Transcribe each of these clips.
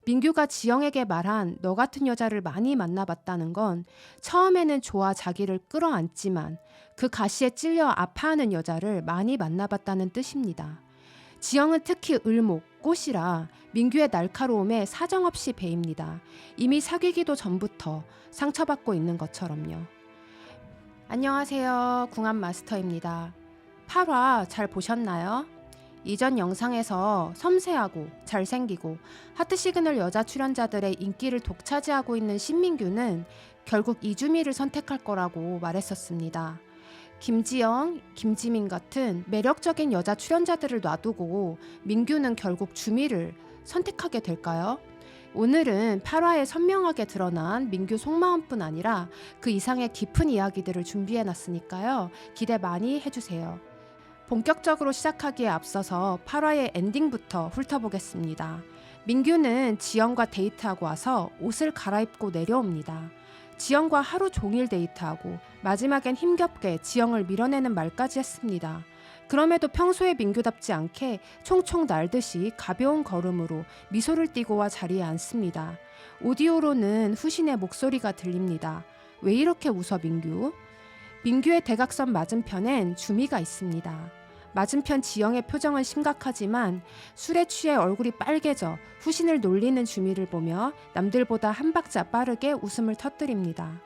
민규가 지영에게 말한 너 같은 여자를 많이 만나봤다는 건 처음에는 좋아 자기를 끌어안지만 그 가시에 찔려 아파하는 여자를 많이 만나봤다는 뜻입니다. 지영은 특히 을목, 꽃이라 민규의 날카로움에 사정없이 배입니다. 이미 사귀기도 전부터 상처받고 있는 것처럼요. 안녕하세요. 궁합 마스터입니다. 8화 잘 보셨나요? 이전 영상에서 섬세하고 잘생기고 하트 시그널 여자 출연자들의 인기를 독차지하고 있는 신민규는 결국 이주미를 선택할 거라고 말했었습니다. 김지영, 김지민 같은 매력적인 여자 출연자들을 놔두고 민규는 결국 주미를 선택하게 될까요? 오늘은 8화에 선명하게 드러난 민규 속마음뿐 아니라 그 이상의 깊은 이야기들을 준비해놨으니까요. 기대 많이 해주세요. 본격적으로 시작하기에 앞서서 8화의 엔딩부터 훑어보겠습니다. 민규는 지영과 데이트하고 와서 옷을 갈아입고 내려옵니다. 지영과 하루 종일 데이트하고 마지막엔 힘겹게 지영을 밀어내는 말까지 했습니다. 그럼에도 평소에 민규답지 않게 총총 날듯이 가벼운 걸음으로 미소를 띠고 와 자리에 앉습니다. 오디오로는 후신의 목소리가 들립니다. 왜 이렇게 웃어 민규? 민규의 대각선 맞은편엔 주미가 있습니다. 맞은편 지영의 표정은 심각하지만 술에 취해 얼굴이 빨개져 후신을 놀리는 주미를 보며 남들보다 한 박자 빠르게 웃음을 터뜨립니다.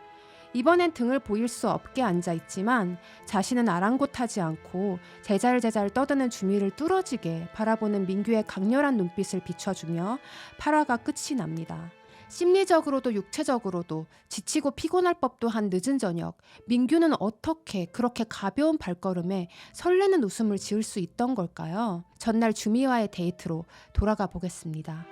이번엔 등을 보일 수 없게 앉아있지만 자신은 아랑곳하지 않고 제잘제잘 떠드는 주미를 뚫어지게 바라보는 민규의 강렬한 눈빛을 비춰주며 8화가 끝이 납니다. 심리적으로도 육체적으로도 지치고 피곤할 법도 한 늦은 저녁, 민규는 어떻게 그렇게 가벼운 발걸음에 설레는 웃음을 지을 수 있던 걸까요? 전날 주미와의 데이트로 돌아가 보겠습니다.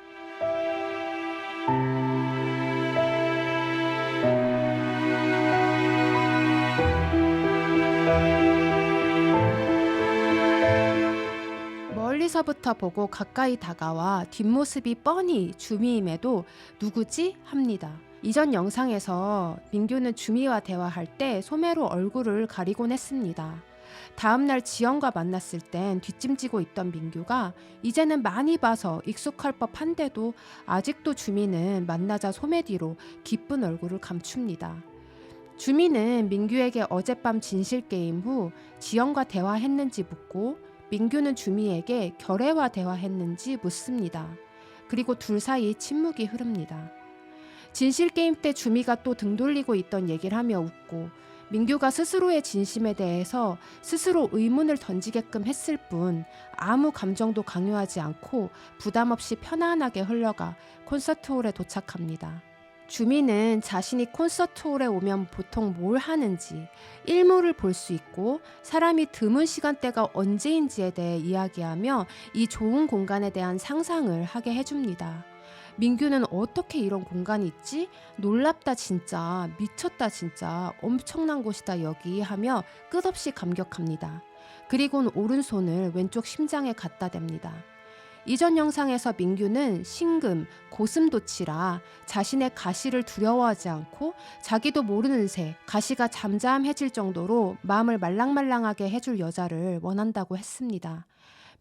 멀리서부터 보고 가까이 다가와 뒷모습이 뻔히 주미임에도 누구지? 합니다. 이전 영상에서 민규는 주미와 대화할 때 소매로 얼굴을 가리곤 했습니다. 다음날 지영과 만났을 땐 뒷짐지고 있던 민규가 이제는 많이 봐서 익숙할 법한데도 아직도 주미는 만나자 소매 뒤로 기쁜 얼굴을 감춥니다. 주미는 민규에게 어젯밤 진실게임 후 지영과 대화했는지 묻고 민규는 주미에게 결애와 대화했는지 묻습니다. 그리고 둘 사이 침묵이 흐릅니다. 진실게임 때 주미가 또 등 돌리고 있던 얘기를 하며 웃고 민규가 스스로의 진심에 대해서 스스로 의문을 던지게끔 했을 뿐 아무 감정도 강요하지 않고 부담 없이 편안하게 흘러가 콘서트홀에 도착합니다. 주미는 자신이 콘서트홀에 오면 보통 뭘 하는지 일몰을 볼 수 있고 사람이 드문 시간대가 언제인지에 대해 이야기하며 이 좋은 공간에 대한 상상을 하게 해줍니다. 민규는 어떻게 이런 공간이 있지? 놀랍다 진짜, 미쳤다 진짜, 엄청난 곳이다 여기 하며 끝없이 감격합니다. 그리고는 오른손을 왼쪽 심장에 갖다 댑니다. 이전 영상에서 민규는 신금, 고슴도치라 자신의 가시를 두려워하지 않고 자기도 모르는 새 가시가 잠잠해질 정도로 마음을 말랑말랑하게 해줄 여자를 원한다고 했습니다.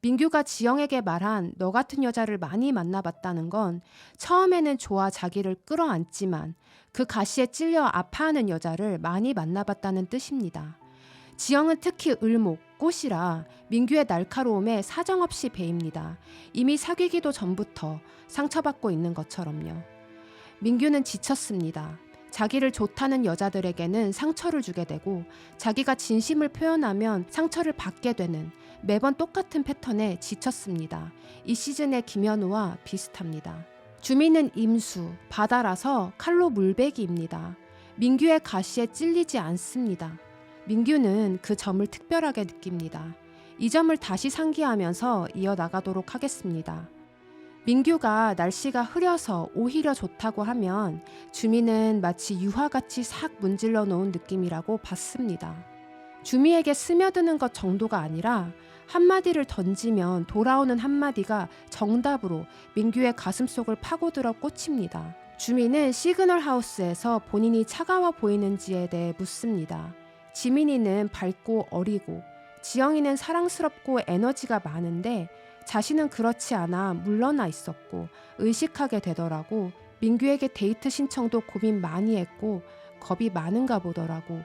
민규가 지영에게 말한 너 같은 여자를 많이 만나봤다는 건 처음에는 좋아 자기를 끌어안지만 그 가시에 찔려 아파하는 여자를 많이 만나봤다는 뜻입니다. 지영은 특히 을목, 꽃이라 민규의 날카로움에 사정없이 배입니다. 이미 사귀기도 전부터 상처받고 있는 것처럼요. 민규는 지쳤습니다. 자기를 좋다는 여자들에게는 상처를 주게 되고 자기가 진심을 표현하면 상처를 받게 되는 매번 똑같은 패턴에 지쳤습니다. 이 시즌의 김현우와 비슷합니다. 주미는 임수, 바다라서 칼로 물베기입니다. 민규의 가시에 찔리지 않습니다. 민규는 그 점을 특별하게 느낍니다. 이 점을 다시 상기하면서 이어나가도록 하겠습니다. 민규가 날씨가 흐려서 오히려 좋다고 하면 주미는 마치 유화같이 싹 문질러 놓은 느낌이라고 봤습니다. 주미에게 스며드는 것 정도가 아니라 한마디를 던지면 돌아오는 한마디가 정답으로 민규의 가슴속을 파고들어 꽂힙니다. 주미는 시그널 하우스에서 본인이 차가워 보이는지에 대해 묻습니다. 지민이는 밝고 어리고 지영이는 사랑스럽고 에너지가 많은데 자신은 그렇지 않아 물러나 있었고 의식하게 되더라고. 민규에게 데이트 신청도 고민 많이 했고 겁이 많은가 보더라고.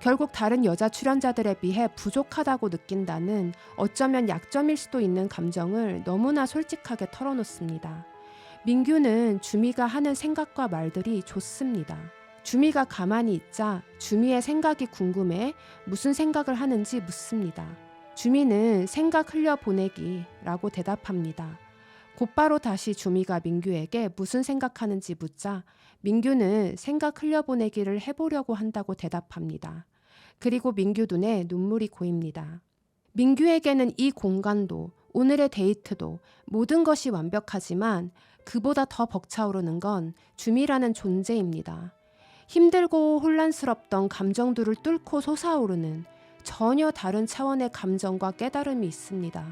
결국 다른 여자 출연자들에 비해 부족하다고 느낀다는 어쩌면 약점일 수도 있는 감정을 너무나 솔직하게 털어놓습니다. 민규는 주미가 하는 생각과 말들이 좋습니다. 주미가 가만히 있자 주미의 생각이 궁금해 무슨 생각을 하는지 묻습니다. 주미는 생각 흘려보내기라고 대답합니다. 곧바로 다시 주미가 민규에게 무슨 생각하는지 묻자 민규는 생각 흘려보내기를 해보려고 한다고 대답합니다. 그리고 민규 눈에 눈물이 고입니다. 민규에게는 이 공간도 오늘의 데이트도 모든 것이 완벽하지만 그보다 더 벅차오르는 건 주미라는 존재입니다. 힘들고 혼란스럽던 감정들을 뚫고 솟아오르는 전혀 다른 차원의 감정과 깨달음이 있습니다.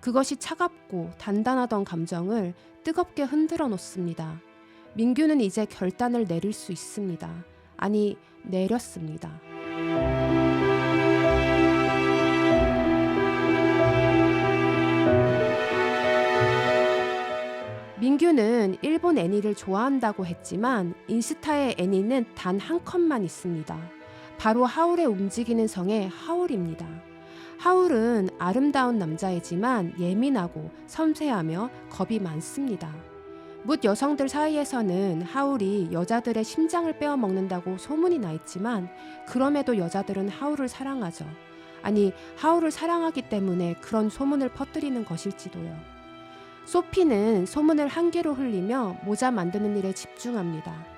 그것이 차갑고 단단하던 감정을 뜨겁게 흔들어 놓습니다. 민규는 이제 결단을 내릴 수 있습니다. 아니, 내렸습니다. 민규는 일본 애니를 좋아한다고 했지만 인스타에 애니는 단 한 컷만 있습니다. 바로 하울의 움직이는 성의 하울입니다. 하울은 아름다운 남자이지만 예민하고 섬세하며 겁이 많습니다. 뭇 여성들 사이에서는 하울이 여자들의 심장을 빼어먹는다고 소문이 나 있지만 그럼에도 여자들은 하울을 사랑하죠. 아니, 하울을 사랑하기 때문에 그런 소문을 퍼뜨리는 것일지도요. 소피는 소문을 한 귀로 흘리며 모자 만드는 일에 집중합니다.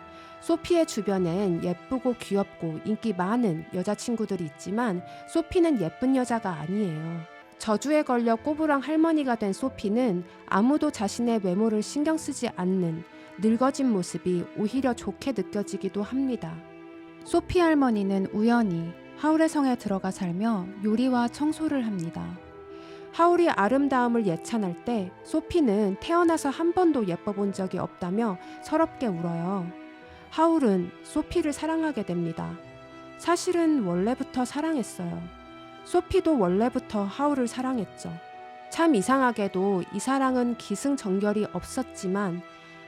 소피의 주변엔 예쁘고 귀엽고 인기 많은 여자친구들이 있지만 소피는 예쁜 여자가 아니에요. 저주에 걸려 꼬부랑 할머니가 된 소피는 아무도 자신의 외모를 신경 쓰지 않는 늙어진 모습이 오히려 좋게 느껴지기도 합니다. 소피 할머니는 우연히 하울의 성에 들어가 살며 요리와 청소를 합니다. 하울이 아름다움을 예찬할 때 소피는 태어나서 한 번도 예뻐본 적이 없다며 서럽게 울어요. 하울은 소피를 사랑하게 됩니다. 사실은 원래부터 사랑했어요. 소피도 원래부터 하울을 사랑했죠. 참 이상하게도 이 사랑은 기승전결이 없었지만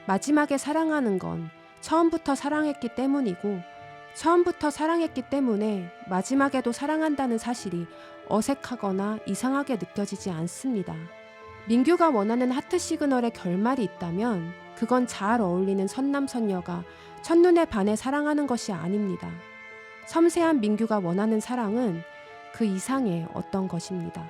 마지막에 사랑하는 건 처음부터 사랑했기 때문이고 처음부터 사랑했기 때문에 마지막에도 사랑한다는 사실이 어색하거나 이상하게 느껴지지 않습니다. 민규가 원하는 하트 시그널의 결말이 있다면 그건 잘 어울리는 선남선녀가 첫눈에 반해 사랑하는 것이 아닙니다. 섬세한 민규가 원하는 사랑은 그 이상의 어떤 것입니다.